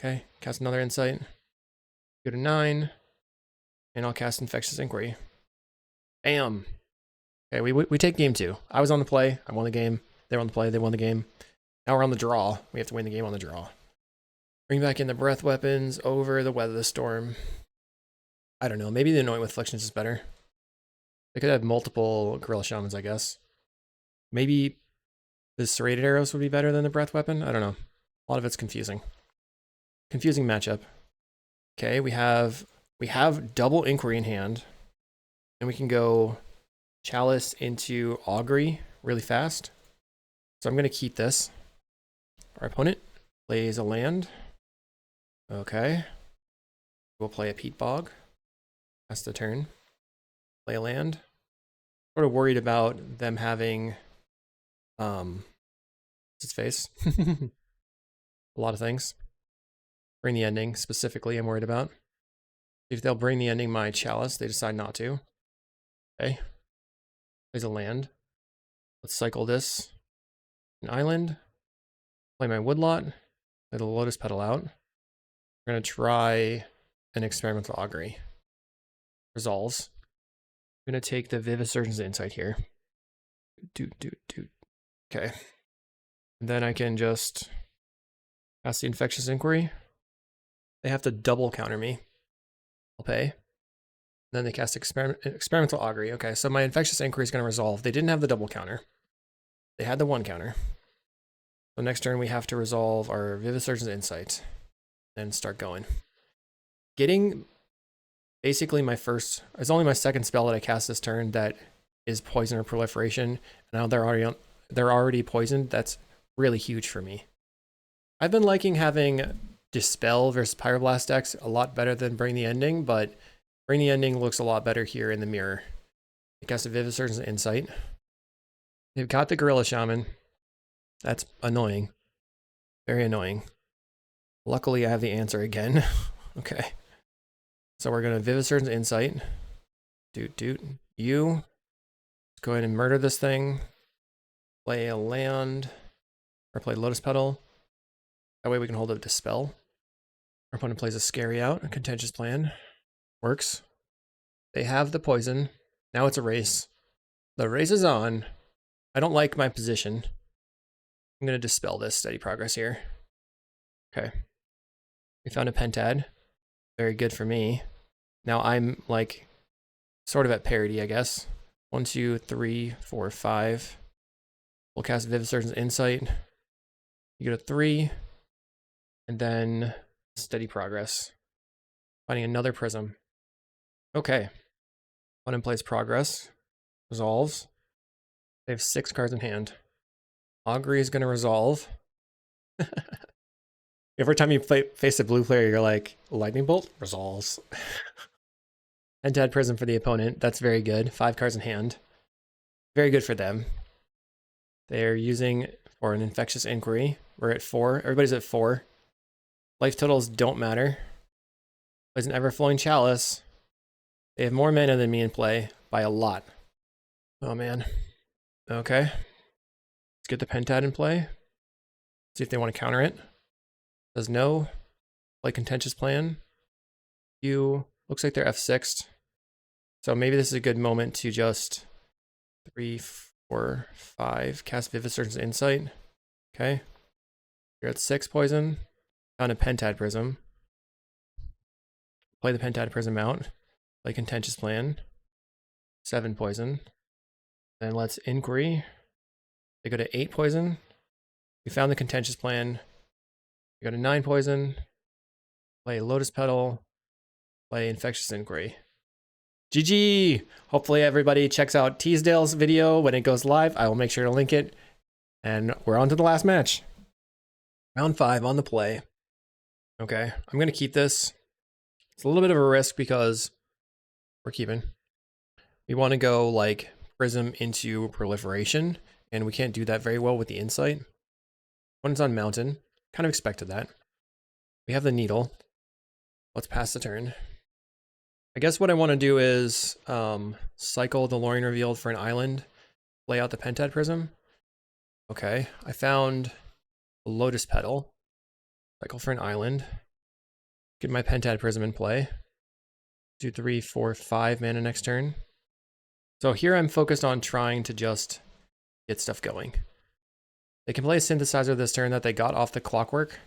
Okay, cast another Insight. Go to 9. And I'll cast Infectious Inquiry. Bam! Okay, we take game 2. I was on the play, I won the game. They were on the play, they won the game. Now we're on the draw. We have to win the game on the draw. Bring back in the Breath Weapons over the Weather the Storm. I don't know, maybe the Anoint with Afflictions is better. They could have multiple Gorilla Shamans, I guess. Maybe the Serrated Arrows would be better than the Breath Weapon? I don't know. A lot of it's confusing. Confusing matchup. Okay, we have double Inquiry in hand. And we can go Chalice into Augury really fast. So I'm going to keep this. Our opponent plays a land. Okay. We'll play a Peat Bog. That's the turn. Play a land. Sort of worried about them having, what's its face? A lot of things. Bring the ending, specifically, I'm worried about. If they'll bring the ending my chalice, they decide not to. Okay. There's a land. Let's cycle this. An island. Play my woodlot. Play the lotus petal out. We're going to try an experimental augury. Resolves. I'm going to take the Vivisurgeon's Insight here. Okay. And then I can just cast the Infectious Inquiry. They have to double counter me. I'll pay. Then they cast Experimental Augury. Okay, so my Infectious Inquiry is going to resolve. They didn't have the double counter. They had the one counter. So next turn we have to resolve our Vivisurgeon's Insight. And start going. Getting basically my first... It's only my second spell that I cast this turn that is Poison or Proliferation. And now they're already poisoned. That's really huge for me. I've been liking having Dispel versus Pyroblast decks a lot better than Bring the Ending, but Bring the Ending looks a lot better here in the mirror. They cast a Vivisurgeon's Insight. They've got the Gorilla Shaman. That's annoying. Very annoying. Luckily, I have the answer again. Okay. So we're going to Vivisurgeon's Insight. You. Let's go ahead and murder this thing. Play a land. Or play Lotus Petal. That way we can hold up Dispel. Our opponent plays a Scary out. A Contentious Plan. Works. They have the poison. Now it's a race. The race is on. I don't like my position. I'm going to Dispel this. Steady progress here. Okay. We found a Pentad. Very good for me. Now I'm like sort of at parity, I guess. 1, 2, 3, 4, 5. We'll cast Vivisurgeon's Insight. You get a 3. And then steady progress. Finding another prism. Okay. Opponent plays Progress. Resolves. They have 6 cards in hand. Augury is going to resolve. Every time you face a blue player, you're like, Lightning Bolt resolves. Pentad Prism for the opponent. That's very good. 5 cards in hand. Very good for them. They're using for an Infectious Inquiry. We're at 4. Everybody's at 4. Life totals don't matter. Plays an Everflowing Chalice. They have more mana than me in play by a lot. Oh man. Okay. Let's get the Pentad in play. See if they want to counter it. Says no. Play Contentious Plan. You looks like they're F6'd. So maybe this is a good moment to just 3, 4, 5. Cast Vivisurgeon's Insight. Okay. You're at 6 poison. Found a Pentad Prism. Play the Pentad Prism out. Play Contentious Plan. 7 poison. Then let's Inquiry. They go to 8 poison. We found the Contentious Plan. We go to 9 poison. Play Lotus Petal. Play Infectious Inquiry. GG! Hopefully everybody checks out Teasdale's video when it goes live. I will make sure to link it. And we're on to the last match. Round 5 on the play. Okay, I'm going to keep this. It's a little bit of a risk because we're keeping. We want to go like Prism into Proliferation, and we can't do that very well with the Insight. When it's on Mountain, kind of expected that. We have the Needle. Let's pass the turn. I guess what I want to do is cycle the Lorien Revealed for an island, lay out the Pentad Prism. Okay, I found a Lotus Petal. Cycle for an island. Get my Pentad Prism in play. 2, 3, 4, 5 mana next turn. So here I'm focused on trying to just get stuff going. They can play a Synthesizer this turn that they got off the Clockwork.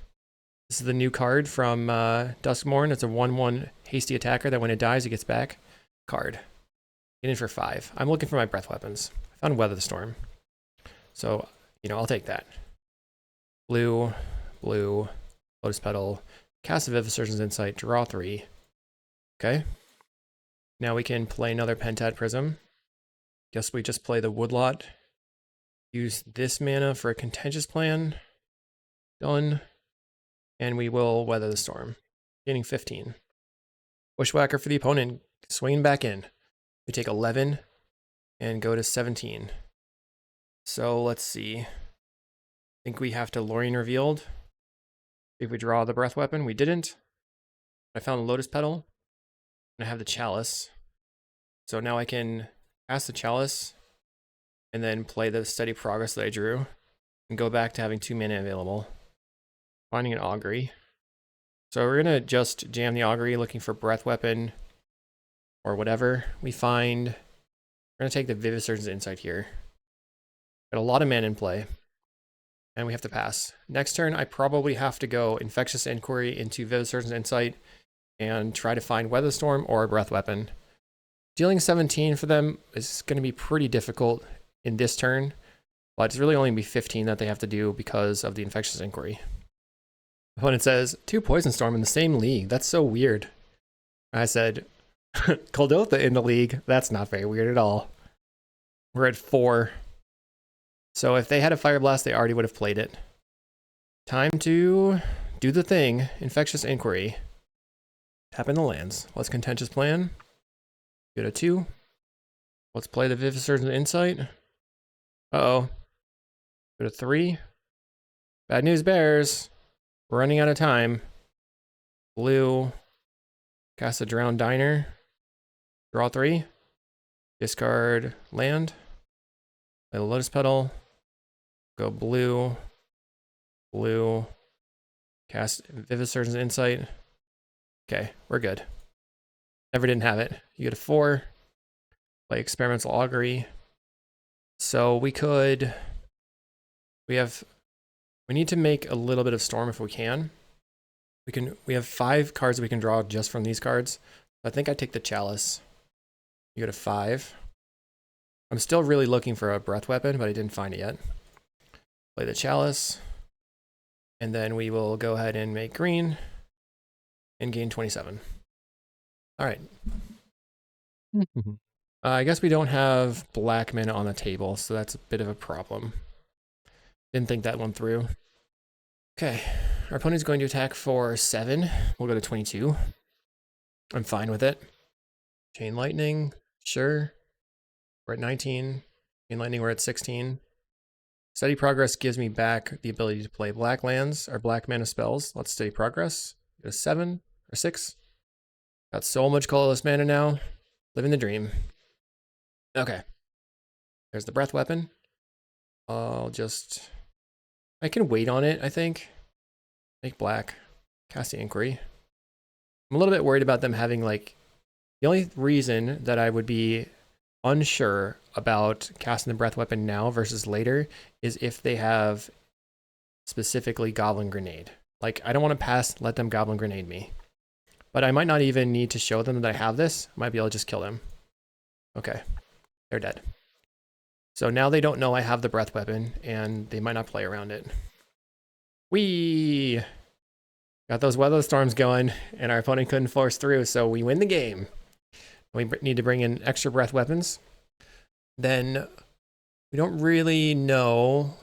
This is the new card from Duskmourne. It's a 1/1 hasty attacker that when it dies, it gets back. Card. Get in for 5. I'm looking for my breath weapons. I found Weather the Storm. So, you know, I'll take that. Blue, blue, Lotus Petal, cast a Vivisurgeon's Insight, draw 3. Okay. Now we can play another Pentad Prism. Guess we just play the Woodlot. Use this mana for a Contentious Plan. Done. And we will Weather the Storm. Gaining 15. Bushwhacker for the opponent. swinging back in. We take 11 and go to 17. So let's see. I think we have to Lorien Revealed. If we draw the breath weapon, we didn't. I found the Lotus Petal, and I have the Chalice. So now I can cast the Chalice, and then play the Steady Progress that I drew, and go back to having 2 mana available. Finding an Augury. So we're gonna just jam the Augury, looking for breath weapon, or whatever we find. We're gonna take the Vivisurgeon's Insight here. Got a lot of mana in play. And we have to pass. Next turn, I probably have to go Infectious Inquiry into Vivisurgeon's Insight and try to find Weatherstorm or a Breath Weapon. Dealing 17 for them is going to be pretty difficult in this turn, but it's really only going to be 15 that they have to do because of the Infectious Inquiry. Opponent says, 2 Poison Storm in the same league. That's so weird. I said, Kuldotha in the league. That's not very weird at all. We're at 4. So if they had a Fire Blast, they already would have played it. Time to do the thing. Infectious Inquiry. Tap in the lands. Let's Contentious Plan. Go to 2. Let's play the Vivisurgeon's Insight. Uh-oh. Go to 3. Bad news bears. We're running out of time. Blue. Cast a Drowned Diner. Draw 3. Discard land. Play the Lotus Petal. Go blue. Blue. Cast Vivisurgeon's Insight. Okay, we're good. Never didn't have it. You get a 4. Play Experimental Augury. So we need to make a little bit of Storm if we can. We have 5 cards that we can draw just from these cards. I think I take the Chalice. You go to 5. I'm still really looking for a breath weapon, but I didn't find it yet. Play the Chalice. And then we will go ahead and make green and gain 27. All right. I guess we don't have black mana on the table, so that's a bit of a problem. Didn't think that one through. Okay, our opponent's going to attack for 7. We'll go to 22. I'm fine with it. Chain Lightning, sure. We're at 19. Chain Lightning, we're at 16. Steady Progress gives me back the ability to play black lands or black mana spells. Let's Steady Progress. Go to 7 or 6. Got so much colorless mana now. Living the dream. Okay. There's the breath weapon. I can wait on it, I think. Make black. Cast the Inquiry. I'm a little bit worried about them having, like, the only reason that I would be unsure about casting the breath weapon now versus later is if they have specifically Goblin Grenade. Like, I don't want to let them Goblin Grenade me. But I might not even need to show them that I have this. I might be able to just kill them. Okay. They're dead. So now they don't know I have the breath weapon, and they might not play around it. We got those weather storms going, and our opponent couldn't force through, so we win the game. We need to bring in extra breath weapons. Then we don't really know.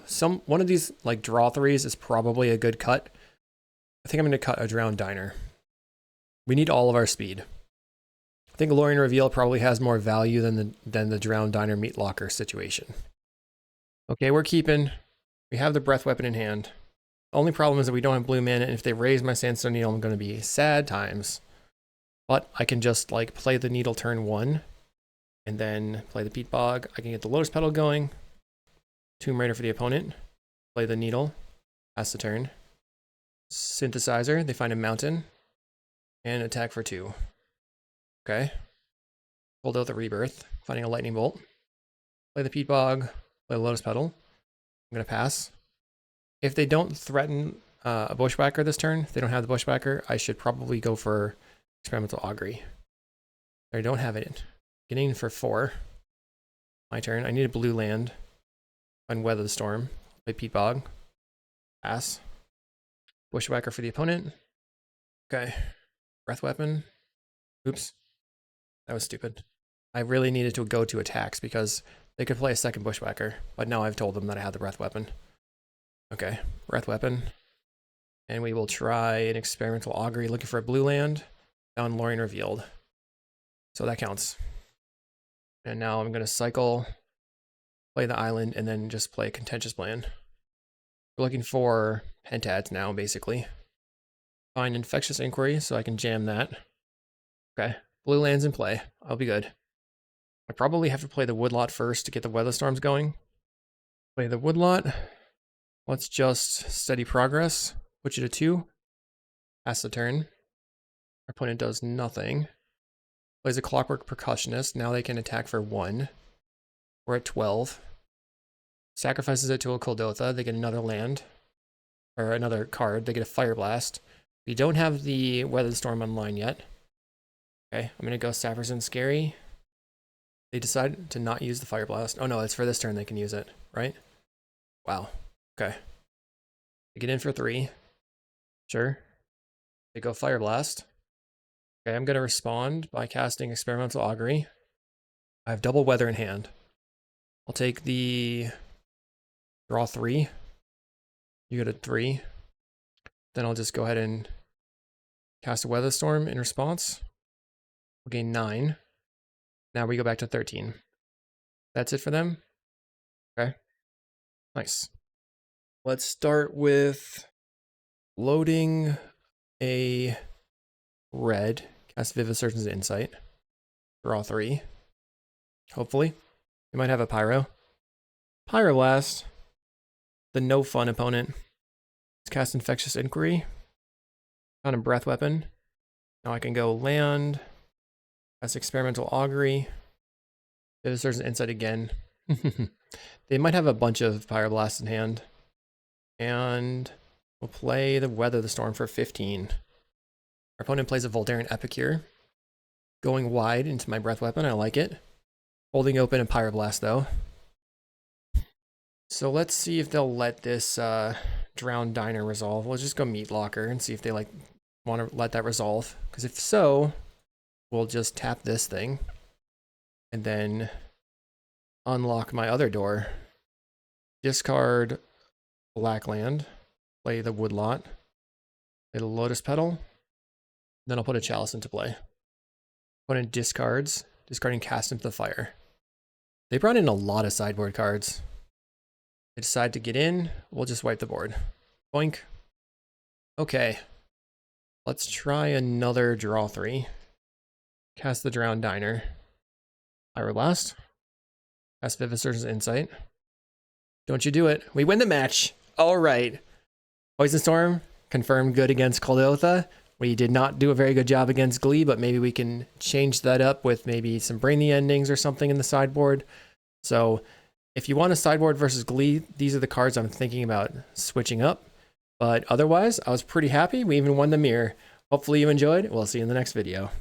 One of these like draw 3s is probably a good cut. I think I'm going to cut a Drowned Diner. We need all of our speed. I think Lorien Reveal probably has more value than the Drowned Diner Meat Locker situation. Okay, we're keeping. We have the breath weapon in hand. The only problem is that we don't have blue mana, and if they raise my Sandstone Needle, I'm going to be sad times. But I can just like play the Needle turn 1, and then play the Peat Bog. I can get the Lotus Petal going. Tomb Raider for the opponent. Play the Needle. Pass the turn. Synthesizer. They find a mountain. And attack for 2. Okay. Kuldotha Rebirth. Finding a Lightning Bolt. Play the Peat Bog. Play the Lotus Petal. I'm going to pass. If they don't threaten a Bushwhacker this turn, if they don't have the Bushwhacker, I should probably go for Experimental Augury. I don't have it. Getting for 4. My turn. I need a blue land. Find Weather the Storm. Play Peat Bog. Pass. Bushwhacker for the opponent. Okay. Breath weapon. Oops. That was stupid. I really needed to go to attacks because they could play a second Bushwhacker, but now I've told them that I have the breath weapon. Okay. Breath weapon. And we will try an Experimental Augury looking for a blue land. Found Lorien Revealed. So that counts. And now I'm going to cycle, play the island, and then just play a contentious plan. We're looking for pentads now, basically. Find Infectious Inquiry, so I can jam that. Okay, blue lands in play. I'll be good. I probably have to play the Woodlot first to get the Weather Storms going. Play the Woodlot. Let's just steady progress. Put you to 2. Pass the turn. Our opponent does nothing. Plays a Clockwork Percussionist. Now they can attack for 1. We're at 12. Sacrifices it to a Kuldotha. They get another land. Or another card. They get a Fire Blast. We don't have the Weather Storm online yet. Okay, I'm going to go Saffron Scary. They decide to not use the Fire Blast. Oh no, it's for this turn they can use it, right? Wow. Okay. They get in for 3. Sure. They go Fire Blast. Okay, I'm going to respond by casting Experimental Augury. I have double weather in hand. I'll take the draw 3. You go to 3. Then I'll just go ahead and cast a Weather Storm in response. We'll gain 9. Now we go back to 13. That's it for them. Okay. Nice. Let's start with loading a red. Cast Vivid Surgeon's Insight. Draw 3. Hopefully. We might have a Pyro. Pyroblast. The no fun opponent. Let's cast Infectious Inquiry. Found a Breath Weapon. Now I can go land. Cast Experimental Augury. Vivid Surgeon's Insight again. They might have a bunch of Pyroblasts in hand. And we'll play the Weather the Storm for 15. Our opponent plays a Voldaren Epicure. Going wide into my Breath Weapon, I like it. Holding open a Pyroblast though. So let's see if they'll let this Drowned Diner resolve. We'll just go Meat Locker and see if they like want to let that resolve. Because if so, we'll just tap this thing. And then unlock my other door. Discard black land. Play the Woodlot. Play the Lotus Petal. Then I'll put a Chalice into play. Opponent discards. Discarding Cast into the Fire. They brought in a lot of sideboard cards. They decide to get in. We'll just wipe the board. Boink. Okay. Let's try another draw 3. Cast the Drowned Diner. Pyroblast. Cast Vivid Surgeon's Insight. Don't you do it. We win the match. All right. Poison Storm confirmed good against Kuldotha. We did not do a very good job against Glee, but maybe we can change that up with maybe some Brainy Endings or something in the sideboard. So if you want a sideboard versus Glee, these are the cards I'm thinking about switching up. But otherwise, I was pretty happy. We even won the mirror. Hopefully you enjoyed. We'll see you in the next video.